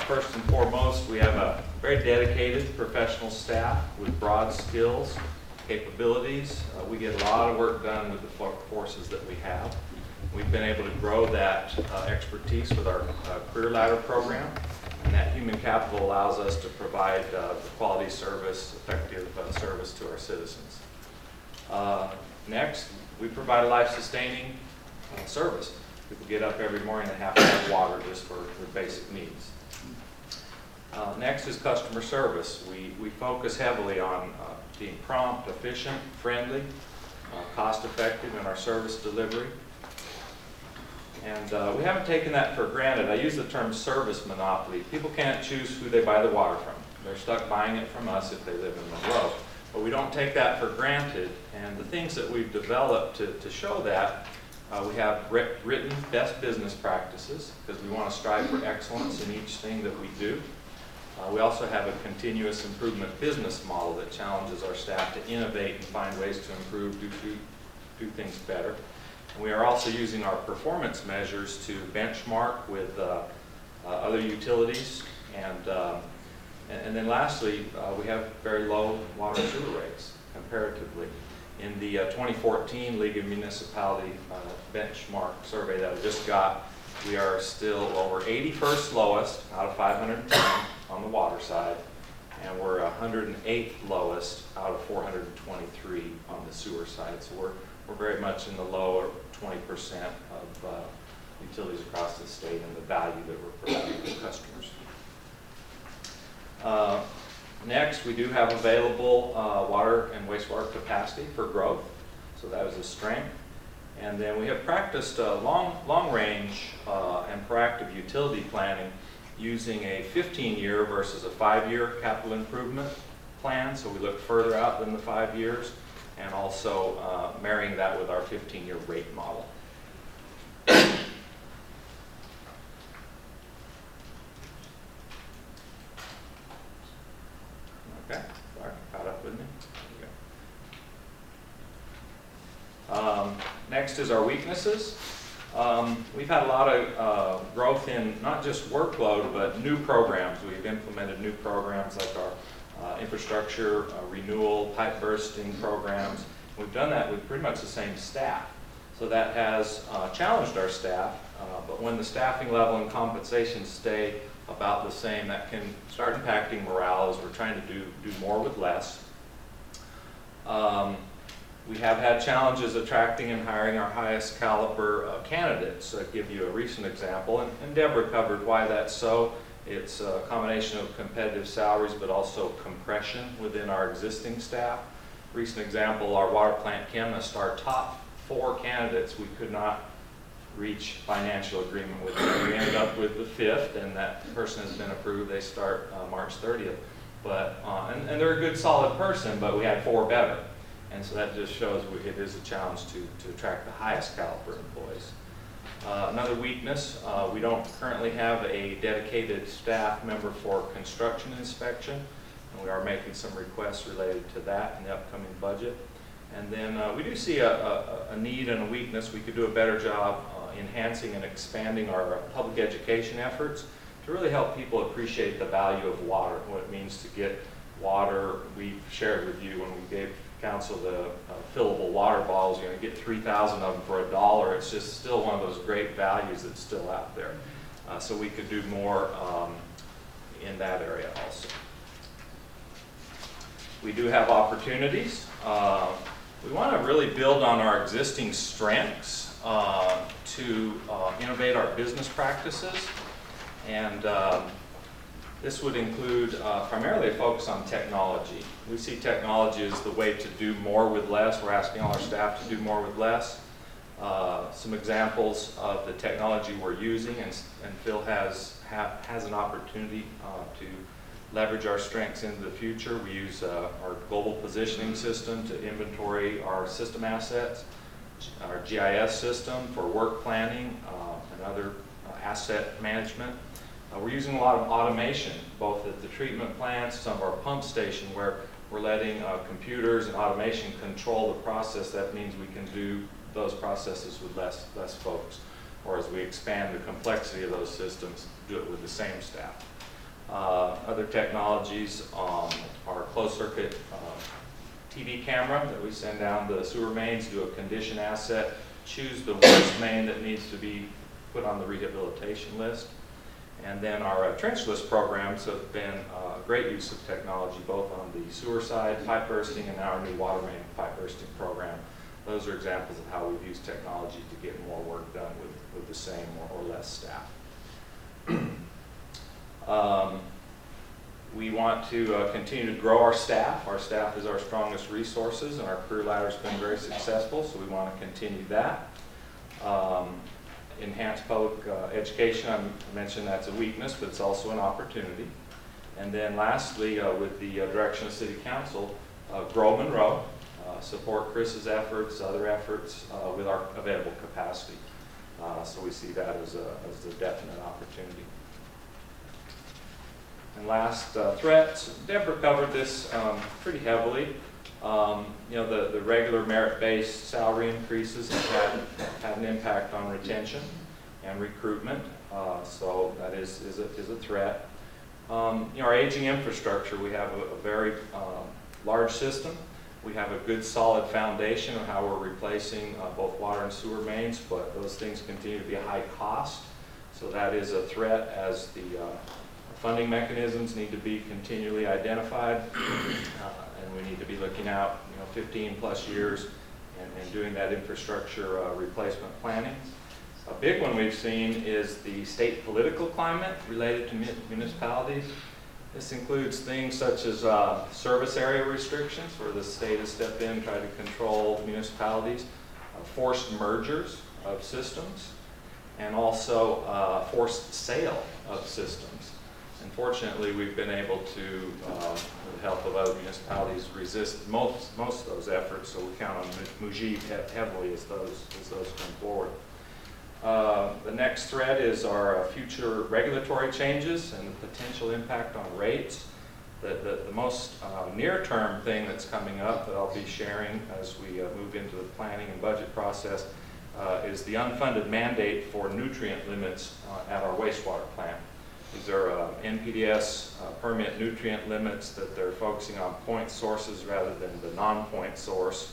First and foremost, we have a very dedicated professional staff with broad skills, capabilities. We get a lot of work done with the forces that we have. We've been able to grow that expertise with our career ladder program, and that human capital allows us to provide the quality service, effective service to our citizens. Next, we provide a life-sustaining service. People get up every morning and have to have water just for their basic needs. Next is customer service. We focus heavily on being prompt, efficient, friendly, cost-effective in our service delivery. And we haven't taken that for granted. I use the term service monopoly. People can't choose who they buy the water from. They're stuck buying it from us if they live in Monroe. But we don't take that for granted. And the things that we've developed to show that, we have written best business practices because we want to strive for excellence in each thing that we do. We also have a continuous improvement business model that challenges our staff to innovate and find ways to improve, do things better. And we are also using our performance measures to benchmark with other utilities. And then lastly, we have very low water and sewer rates comparatively. In the 2014 League of Municipality benchmark survey that I just got, we are still, well, we're 81st lowest out of 510 on the water side, and we're 108th lowest out of 423 on the sewer side. So we're very much in the lower 20% of utilities across the state and the value that we're providing to customers. Next, we do have available water and wastewater capacity for growth, so that is a strength. And then we have practiced long-range and proactive utility planning using a 15-year versus a 5-year capital improvement plan, so we look further out than the 5 years, and also marrying that with our 15-year rate model. Okay, sorry, caught up with me. Next is our weaknesses. We've had a lot of growth in not just workload, but new programs. We've implemented new programs like our infrastructure renewal, pipe bursting programs. We've done that with pretty much the same staff. So that has challenged our staff, but when the staffing level and compensation stay about the same, that can start impacting morale as we're trying to do more with less. We have had challenges attracting and hiring our highest caliber candidates. I'll give you a recent example, and Deborah covered why that's so. It's a combination of competitive salaries, but also compression within our existing staff. Recent example, our water plant chemist, our top 4 candidates, we could not reach financial agreement with them. We ended up with the 5th, and that person has been approved. They start March 30th. But, and they're a good, solid person, but we had 4 better. And so that just shows it is a challenge to attract the highest caliber employees. Another weakness, we don't currently have a dedicated staff member for construction inspection, and we are making some requests related to that in the upcoming budget. And then we do see a need and a weakness. We could do a better job enhancing and expanding our public education efforts to really help people appreciate the value of water, what it means to get water. We've shared with you when we gave council the fillable water bottles, you're going to get 3,000 of them for $1. It's just still one of those great values that's still out there. So we could do more in that area also. We do have opportunities. We want to really build on our existing strengths to innovate our business practices, and this would include primarily a focus on technology. We see technology as the way to do more with less. We're asking all our staff to do more with less. Some examples of the technology we're using, and Phil has an opportunity to leverage our strengths into the future. We use our global positioning system to inventory our system assets, our GIS system for work planning and other asset management. We're using a lot of automation, both at the treatment plants, some of our pump station, where we're letting computers and automation control the process. That means we can do those processes with less folks. Or as we expand the complexity of those systems, do it with the same staff. Other technologies are closed-circuit TV camera that we send down the sewer mains, do a condition asset, choose the worst main that needs to be put on the rehabilitation list. And then our trenchless programs have been a great use of technology, both on the sewer side, pipe bursting, and now our new water main pipe bursting program. Those are examples of how we've used technology to get more work done with the same or less staff. We want to continue to grow our staff. Our staff is our strongest resources, and our career ladder has been very successful, so we want to continue that. Enhanced public education, I mentioned that's a weakness, but it's also an opportunity. And then lastly, with the direction of City Council, grow Monroe, support Chris's efforts, other efforts with our available capacity. So we see that as a definite opportunity. And last, threats. Deborah covered this pretty heavily. The regular merit-based salary increases have had an impact on retention and recruitment, so that is a threat. Our aging infrastructure, we have a very large system. We have a good solid foundation of how we're replacing both water and sewer mains, but those things continue to be a high cost, so that is a threat as the funding mechanisms need to be continually identified, and we need to be looking out 15 plus years and doing that infrastructure replacement planning. A big one we've seen is the state political climate related to municipalities. This includes things such as service area restrictions, where the state has stepped in and tried to control municipalities, forced mergers of systems, and also forced sale of systems. Unfortunately, we've been able to, with the help of other municipalities, resist most of those efforts, so we count on Mujeeb heavily as those come forward. The next threat is our future regulatory changes and the potential impact on rates. The most near-term thing that's coming up that I'll be sharing as we move into the planning and budget process is the unfunded mandate for nutrient limits at our wastewater plant. These are NPDES permit nutrient limits that they're focusing on point sources rather than the non-point source.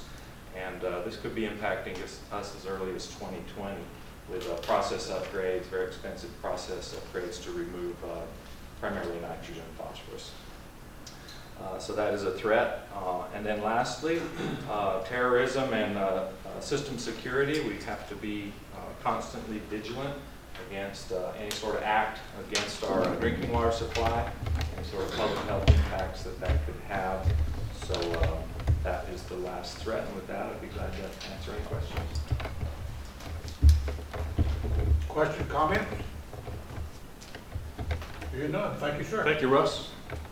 And this could be impacting us as early as 2020 with process upgrades, very expensive process upgrades to remove primarily nitrogen and phosphorus. So that is a threat. And then lastly, terrorism and system security. We have to be constantly vigilant against any sort of act against our drinking water supply, any sort of public health impacts that could have. So that is the last threat, and with that, I'd be glad to answer any questions. Question, comment? Hearing none. Thank you, sir. Thank you, Russ.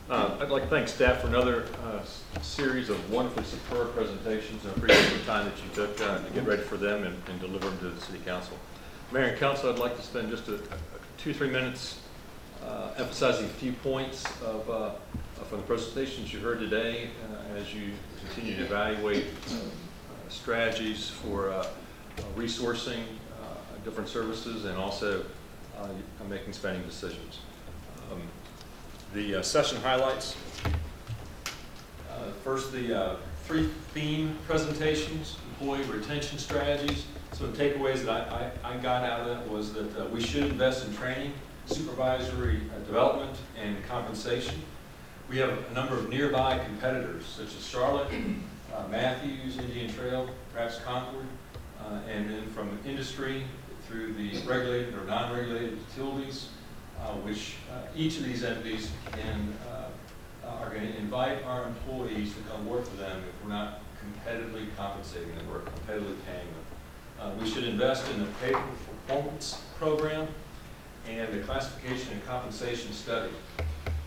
I'd like to thank staff for another series of wonderfully superb presentations, and appreciate the time that you took to get ready for them and deliver them to the City Council. Mayor and Council, I'd like to spend just 2-3 minutes emphasizing a few points from the presentations you heard today as you continue to evaluate strategies for resourcing different services and also making spending decisions. The session highlights. First, the 3 theme presentations, employee retention strategies. So the takeaways that I got out of that was that we should invest in training, supervisory development, and compensation. We have a number of nearby competitors, such as Charlotte, Matthews, Indian Trail, perhaps Concord, and then from industry through the regulated or non-regulated utilities, which each of these entities are going to invite our employees to come work for them if we're not competitively compensating them or competitively paying them. We should invest in the pay performance program and the classification and compensation study.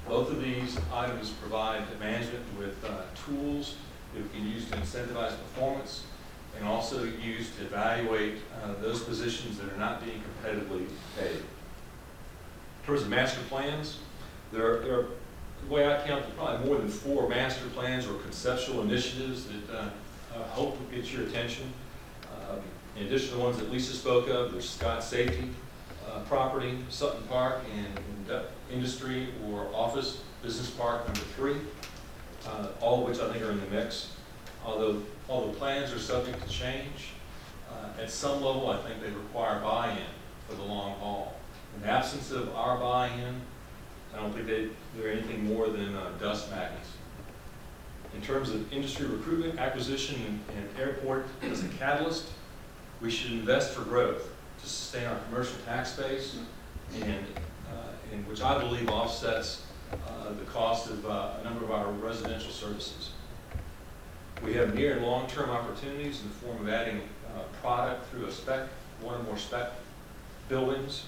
Both of these items provide management with tools that we can use to incentivize performance and also use to evaluate those positions that are not being competitively paid. In terms of master plans, there are, the way I count, probably more than 4 master plans or conceptual initiatives that I hope will get your attention. In addition to the ones that Lisa spoke of, there's Scott Safety Property, Sutton Park, and industry or office business park number 3, all of which I think are in the mix. Although all the plans are subject to change, at some level I think they require buy-in for the long haul. In the absence of our buy-in, I don't think they're anything more than dust magnets. In terms of industry recruitment, acquisition, and airport as a catalyst, we should invest for growth to sustain our commercial tax base, and which I believe offsets the cost of a number of our residential services. We have near and long-term opportunities in the form of adding product through one or more spec buildings,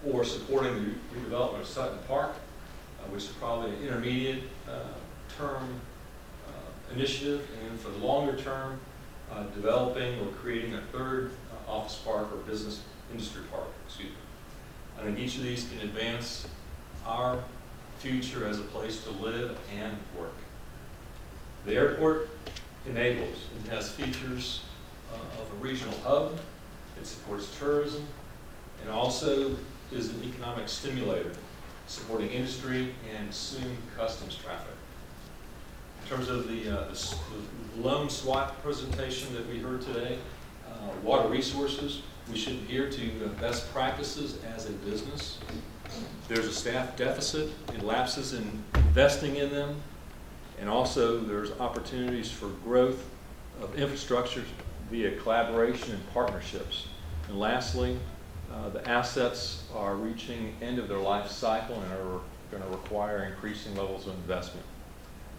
or supporting the redevelopment of Sutton Park, which is probably an intermediate term initiative, and for the longer term, developing or creating a third office park or business industry park, excuse me. I think each of these can advance our future as a place to live and work. The airport enables and has features of a regional hub. It supports tourism and also is an economic stimulator, supporting industry and soon customs traffic. In terms of the lone SWOT presentation that we heard today, water resources, we should adhere to best practices as a business. There's a staff deficit and lapses in investing in them, and also there's opportunities for growth of infrastructure via collaboration and partnerships. And lastly, the assets are reaching end of their life cycle and are going to require increasing levels of investment.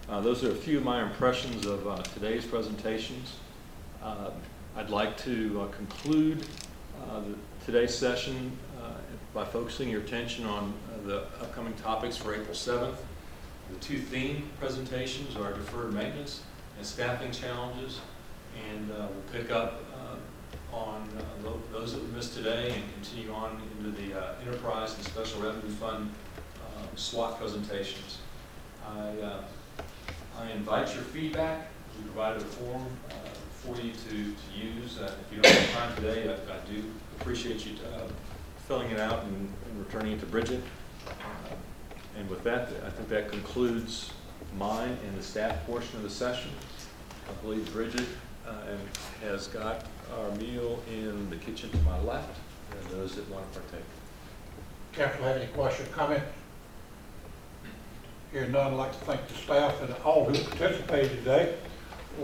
Those are a few of my impressions of today's presentations. I'd like to conclude today's session by focusing your attention on the upcoming topics for April 7th. The 2 theme presentations are deferred maintenance and staffing challenges, and we'll pick up on those that we missed today and continue on into the enterprise and special revenue fund SWOT presentations. I invite your feedback. We provided a form for you to use. If you don't have time today, I do appreciate you filling it out and returning it to Bridget. And with that, I think that concludes mine and the staff portion of the session. I believe Bridget has got our meal in the kitchen to my left, and those that want to partake. Council have any questions, comments? Hearing none, I'd like to thank the staff and all who participated today.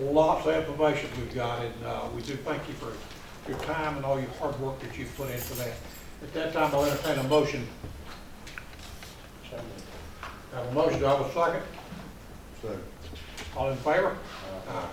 Lots of information we've got, and we do thank you for your time and all your hard work that you've put into that. At that time, I'll entertain a motion. I have a motion. Do I have a second? Second. All in favor? Aye.